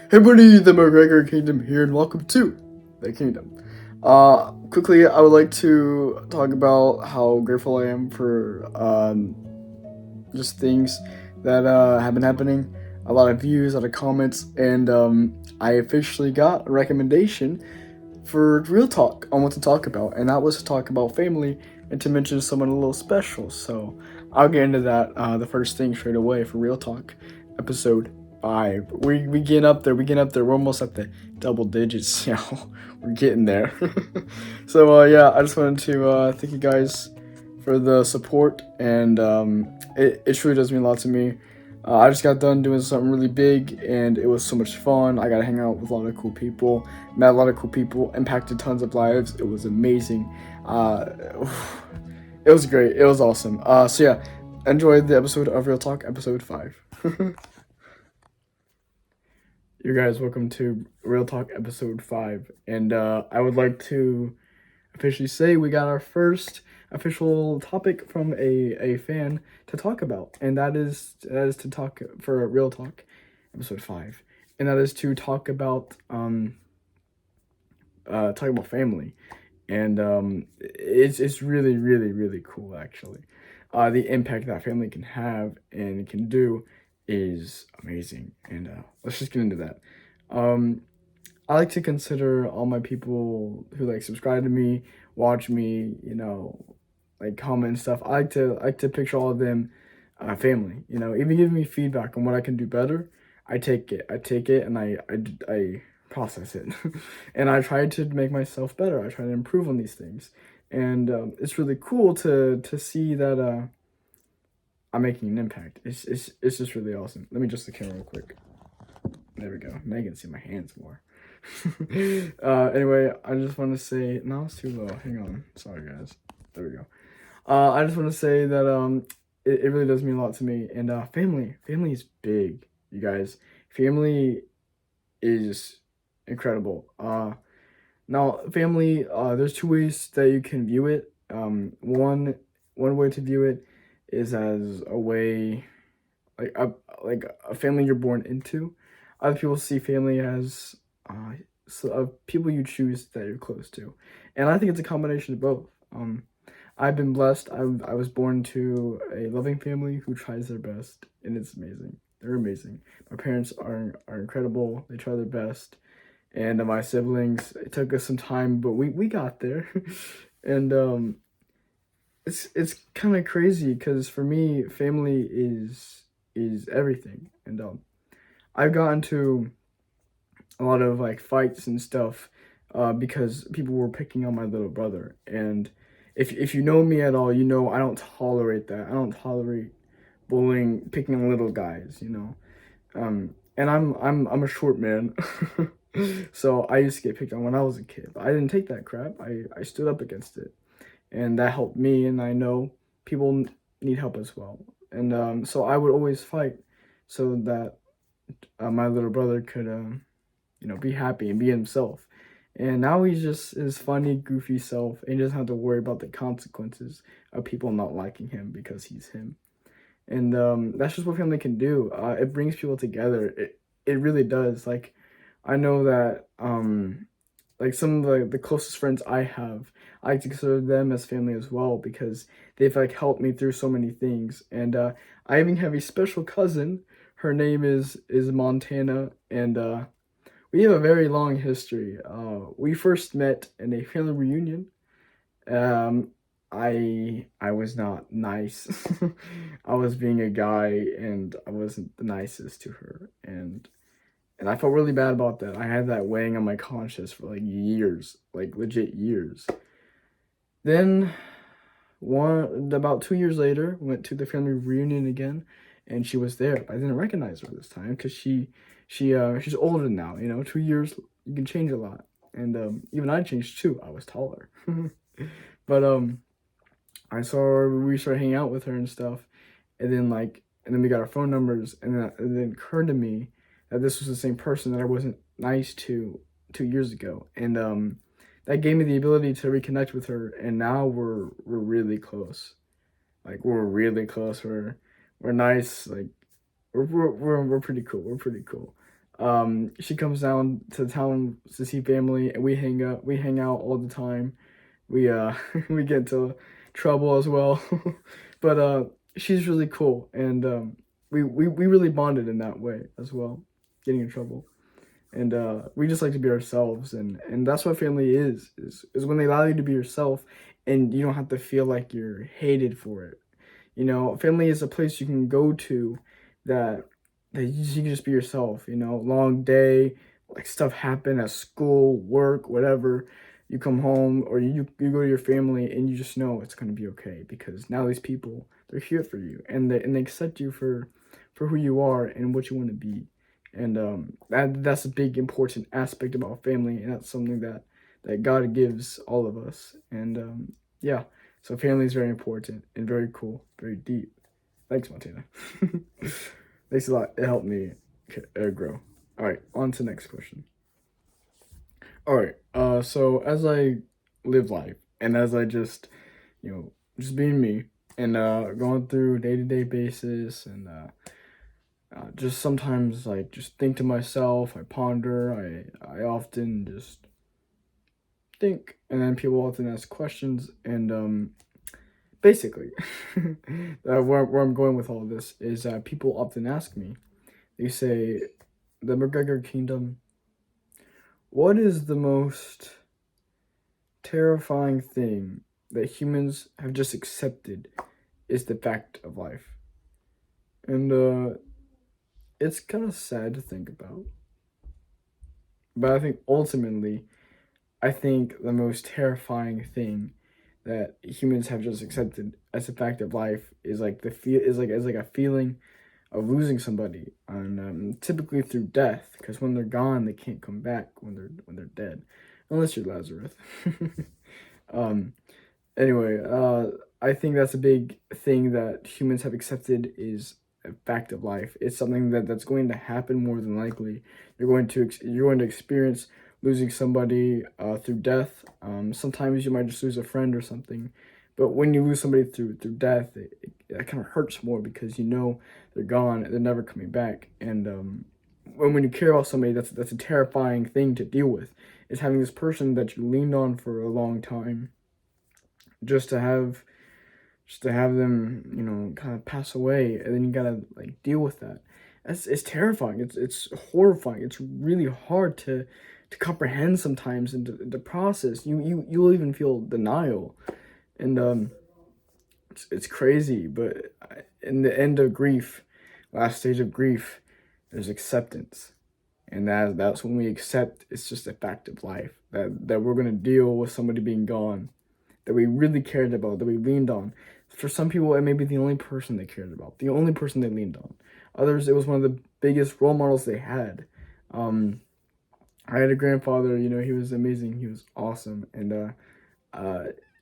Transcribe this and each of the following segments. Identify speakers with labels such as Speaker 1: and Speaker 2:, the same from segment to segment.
Speaker 1: Hey buddy, the McGregor Kingdom here, and welcome to the Kingdom. Quickly, I would like to talk about how grateful I am for just things that have been happening. A lot of views, a lot of comments, and I officially got a recommendation for Real Talk on what to talk about, and that was to talk about family and to mention someone a little special. So I'll get into that the first thing straight away for Real Talk, episode 5. We getting up there. We getting up there. We're almost at the double digits. We're getting there. So yeah, I just wanted to thank you guys for the support, and it truly does mean a lot to me. I just got done doing something really big, and it was so much fun. I got to hang out with a lot of cool people, met a lot of cool people, impacted tons of lives. It was amazing. It was great. It was awesome. So yeah, enjoyed the episode of Real Talk, episode 5. You guys, welcome to Real Talk, episode 5, and I would like to officially say we got our first official topic from a fan to talk about, and that is to talk for a Real Talk, episode 5, and that is to talk about talking about family, and it's really really cool actually. The impact that family can have and can do is amazing, and let's just get into that. Um, I like to consider all my people who like subscribe to me, watch me, like comment and stuff. I like to picture all of them family. Even giving me feedback on what I can do better. I take it. I take it and I process it, and I try to make myself better. I try to improve on these things, and it's really cool to see that I'm making an impact. It's just really awesome. Let me adjust the camera real quick. There we go. Now you can see my hands more. Anyway, I just want to say, no, it's too low. Hang on. Sorry, guys. There we go. I just want to say that it really does mean a lot to me. And family is big, you guys. Family is incredible. Now family, there's two ways that you can view it. One way to view it is as a way like a family you're born into. Other people see family as people you choose that you're close to, and I think it's a combination of both. I've been blessed. I was born to a loving family who tries their best, and it's amazing. They're amazing. My parents are incredible. They try their best, and my siblings. It took us some time, but we got there, and it's kind of crazy because for me, family is everything, and I've gotten to a lot of like fights and stuff because people were picking on my little brother. And if you know me at all, you know I don't tolerate that. I don't tolerate bullying, picking on little guys. And I'm a short man, so I used to get picked on when I was a kid. But I didn't take that crap. I stood up against it, and that helped me. And I know people need help as well. And so I would always fight so that my little brother could be happy and be himself. And now he's just his funny, goofy self, and he doesn't have to worry about the consequences of people not liking him because he's him. And that's just what family can do. It brings people together. It really does. Like I know that like some of the closest friends I have, I like to consider them as family as well because they've like helped me through so many things. And I even have a special cousin. Her name is Montana, and we have a very long history. We first met in a family reunion. Um, I was not nice. I was being a guy, and I wasn't the nicest to her, and I felt really bad about that. I had that weighing on my conscience for like years, like legit years. Then about 2 years later, went to the family reunion again, and she was there. I didn't recognize her this time because she's older now. 2 years you can change a lot, and even I changed too. I was taller, but I saw her. We started hanging out with her and stuff, and then we got our phone numbers, and then it occurred to me that this was the same person that I wasn't nice to 2 years ago, and that gave me the ability to reconnect with her, and now we're really close. Like we're really close. We're nice. Like we're pretty cool. We're pretty cool. She comes down to town to see family, and we hang out all the time. We we get into trouble as well. But she's really cool, and we really bonded in that way as well, getting in trouble. And we just like to be ourselves, and that's what family is when they allow you to be yourself, and you don't have to feel like you're hated for it. You know, family is a place you can go to that you can just be yourself. You know, long day, like stuff happen at school, work, whatever. You come home or you go to your family and you just know it's gonna be okay because now these people, they're here for you, and they accept you for who you are and what you want to be. And that's a big important aspect about family, and that's something that God gives all of us. And yeah, so family is very important and very cool, very deep. Thanks, Montana. Thanks a lot. It helped me grow. All right, on to the next question. All right. So as I live life and as I just, just being me and going through day-to-day basis and just sometimes like just think to myself, I ponder, I often just think, and then people often ask questions, and basically, where I'm going with all of this is that people often ask me, they say, the McGregor Kingdom, what is the most terrifying thing that humans have just accepted is the fact of life? And it's kind of sad to think about, but I think ultimately, I think the most terrifying thing that humans have just accepted as a fact of life is like the feel is like a feeling of losing somebody, and typically through death, because when they're gone, they can't come back when they're dead, unless you're Lazarus. um. Anyway, I think that's a big thing that humans have accepted is a fact of life. It's something that's going to happen more than likely. You're going to experience losing somebody through death. Sometimes you might just lose a friend or something, but when you lose somebody through death, it kind of hurts more because you know they're gone, they're never coming back. And when you care about somebody, that's a terrifying thing to deal with. Is having this person that you leaned on for a long time just to have them, kind of pass away, and then you gotta like deal with that. It's terrifying. It's horrifying. It's really hard to comprehend sometimes and to process. You'll even feel denial, and it's crazy. But in the end of grief, last stage of grief, there's acceptance, and that's when we accept it's just a fact of life that we're gonna deal with somebody being gone that we really cared about, that we leaned on. For some people, it may be the only person they cared about, the only person they leaned on. Others, it was one of the biggest role models they had. I had a grandfather, he was amazing. He was awesome. And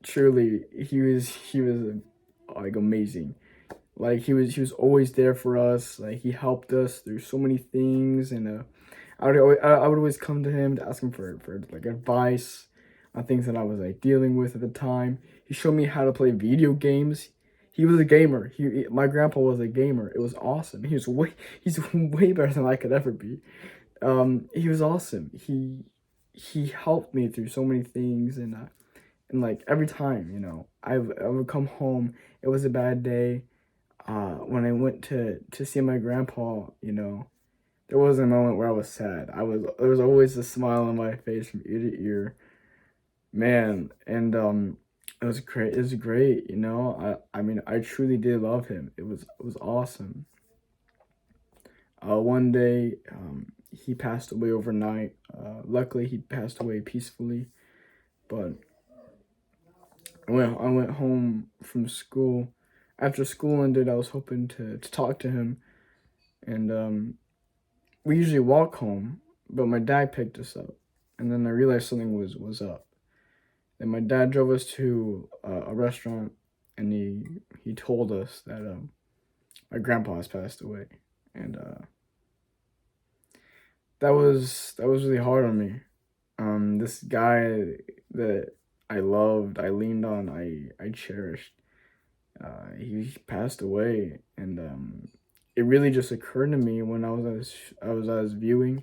Speaker 1: truly, he was like amazing. Like he was always there for us. Like he helped us through so many things. And I would always come to him to ask him for like advice on things that I was like dealing with at the time. He showed me how to play video games. He was a gamer. My grandpa was a gamer. It was awesome. He's way better than I could ever be. He was awesome. He helped me through so many things, and like every time, I would come home. It was a bad day. When I went to see my grandpa, there wasn't a moment where I was sad. There was always a smile on my face from ear to ear, man. And it was great. It was great. I mean, I truly did love him. It was awesome. One day, he passed away overnight. Luckily, he passed away peacefully. But I went home from school. After school ended, I was hoping to talk to him, and we usually walk home, but my dad picked us up, and then I realized something was up. And my dad drove us to a restaurant, and he told us that my grandpa has passed away, and that was really hard on me. This guy that I loved, I leaned on, I cherished. He passed away, and it really just occurred to me when I was viewing,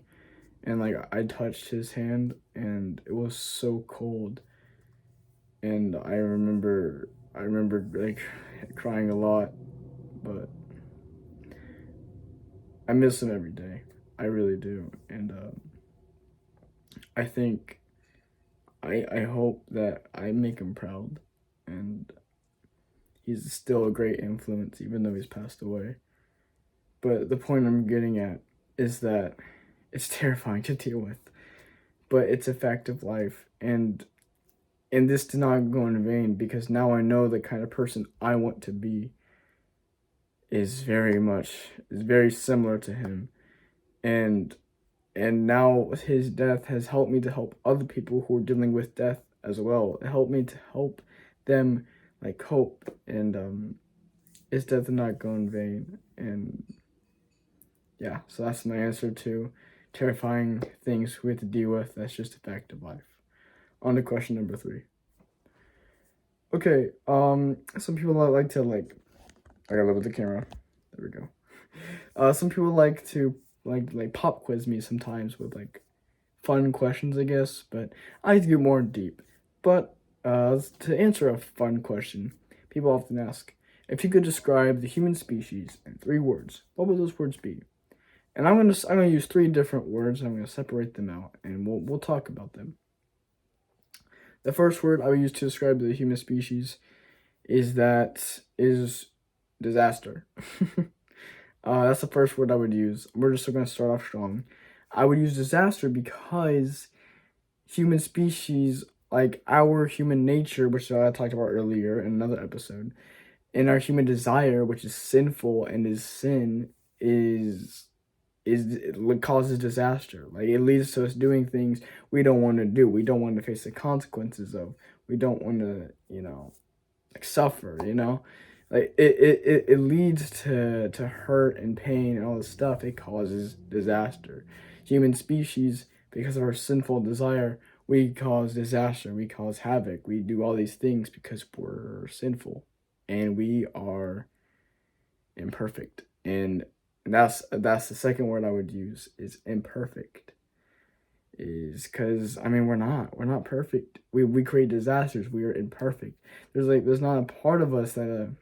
Speaker 1: and like I touched his hand, and it was so cold, and I remember like crying a lot, but I miss him every day. I really do, and I think I hope that I make him proud, and he's still a great influence even though he's passed away. But the point I'm getting at is that it's terrifying to deal with, but it's a fact of life, and this did not go in vain because now I know the kind of person I want to be is very similar to him, and now his death has helped me to help other people who are dealing with death as well. It helped me to help them like cope, and his death did not go in vain. And yeah, so that's my answer to terrifying things we have to deal with. That's just a fact of life. On to question number 3. Okay, some people like to like I gotta look at the camera. There we go. Some people like to like pop quiz me sometimes with like fun questions, I guess, but I like to get more deep. But to answer a fun question, people often ask, if you could describe the human species in 3 words, what would those words be? And I'm gonna use 3 different words, and I'm gonna separate them out, and we'll talk about them. The first word I would use to describe the human species is disaster. That's the first word I would use. We're just going to start off strong. I would use disaster because human species, like our human nature, which I talked about earlier in another episode, and our human desire, which is sinful and is sin, is it causes disaster. Like it leads to us doing things we don't want to do. We don't want to face the consequences of. We don't want to, like suffer. Like it leads to hurt and pain and all this stuff. It causes disaster. Human species, because of our sinful desire, we cause disaster. We cause havoc. We do all these things because we're sinful, and we are imperfect. And that's the second word I would use is imperfect. Is because we're not perfect. We create disasters. We are imperfect. There's not a part of us that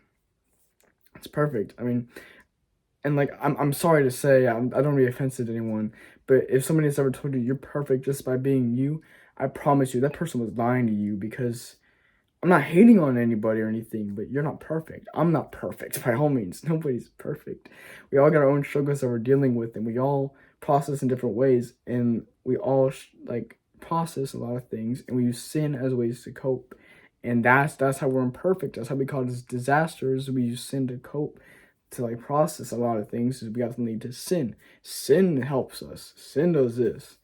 Speaker 1: it's perfect. And like I'm sorry to say, I don't want to be offensive to anyone, but if somebody has ever told you you're perfect just by being you, I promise you that person was lying to you, because I'm not hating on anybody or anything, but you're not perfect. I'm not perfect by all means. Nobody's perfect. We all got our own struggles that we're dealing with, and we all process in different ways, and we all process a lot of things, and we use sin as ways to cope. And that's how we're imperfect. That's how we cause disasters. We use sin to cope, to like process a lot of things. Is we got to lead to sin. Sin helps us. Sin does this.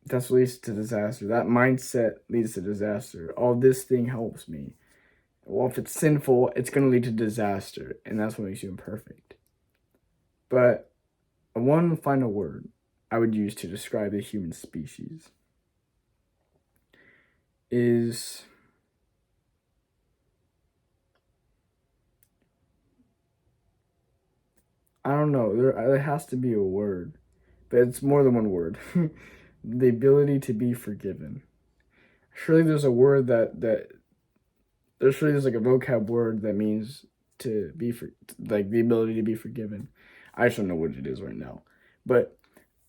Speaker 1: That's what leads to disaster. That mindset leads to disaster. All this thing helps me. Well, if it's sinful, it's going to lead to disaster, and that's what makes you imperfect. But one final word I would use to describe the human species is I don't know. There has to be a word, but it's more than one word. The ability to be forgiven. Surely there's a word there's like a vocab word that means to be like the ability to be forgiven. I just don't know what it is right now, but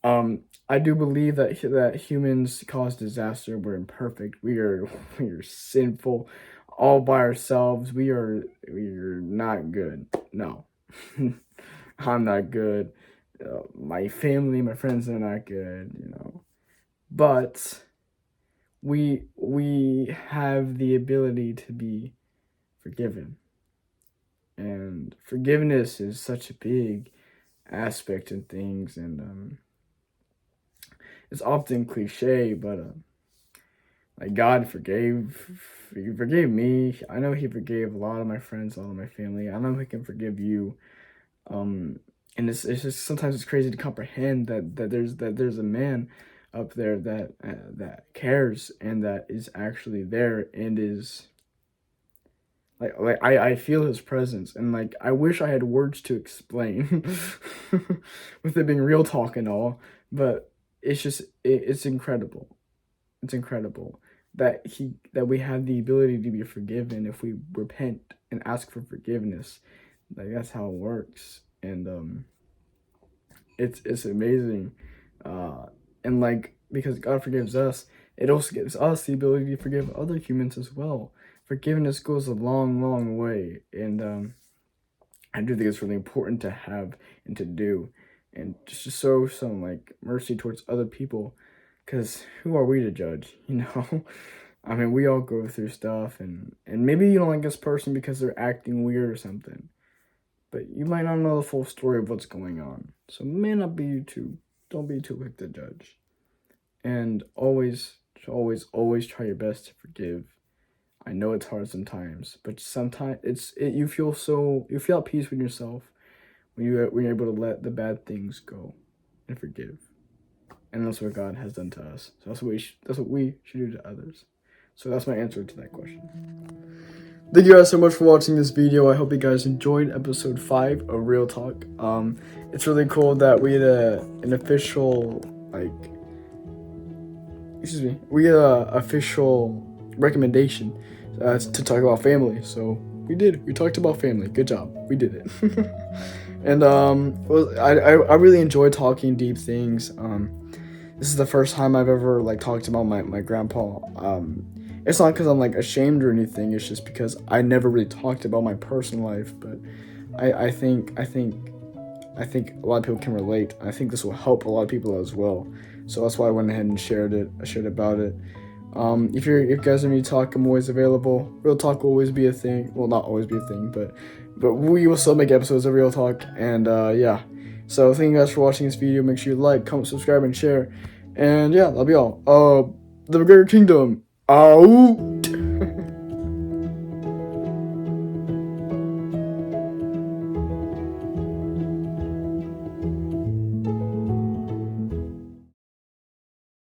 Speaker 1: I do believe that humans cause disaster. We're imperfect. We are sinful, all by ourselves. We are not good. No, I'm not good. My family, my friends are not good. But we have the ability to be forgiven, and forgiveness is such a big aspect in things, and it's often cliche, but like God he forgave me. I know he forgave a lot of my friends, a lot of my family. I know he can forgive you. And it's just sometimes it's crazy to comprehend that there's a man up there that cares, and that is actually there, and is I feel his presence, and like I wish I had words to explain with it being real talk and all, but it's incredible. It's incredible that we have the ability to be forgiven if we repent and ask for forgiveness. Like that's how it works. And it's amazing. And like because God forgives us, it also gives us the ability to forgive other humans as well. Forgiveness goes a long, long way, and I do think it's really important to have and to do, and just to show some like mercy towards other people, because who are we to judge, you know? I mean, we all go through stuff, and maybe you don't like this person because they're acting weird or something, but you might not know the full story of what's going on, so it may not be you too. Don't be too quick to judge, and always try your best to forgive. I know it's hard sometimes, but sometimes you feel at peace with yourself when you're able to let the bad things go and forgive, and that's what God has done to us. So that's what we should do to others. So that's my answer to that question. Thank you guys so much for watching this video. I hope you guys enjoyed episode 5 of Real Talk. It's really cool that we had an official we had an official recommendation to talk about family. So we talked about family. Good job, we did it. And I really enjoy talking deep things. This is the first time I've ever like talked about my grandpa. It's not because I'm like ashamed or anything. It's just because I never really talked about my personal life. But I think a lot of people can relate. I think this will help a lot of people as well. So that's why I went ahead and shared about it. If you guys want me to talk, I'm always available. Real talk will always be a thing. Well, not always be a thing, but we will still make episodes of Real Talk. And yeah. So thank you guys for watching this video. Make sure you like, comment, subscribe, and share. And yeah, that'll be all. The McGregor Kingdom. Ow!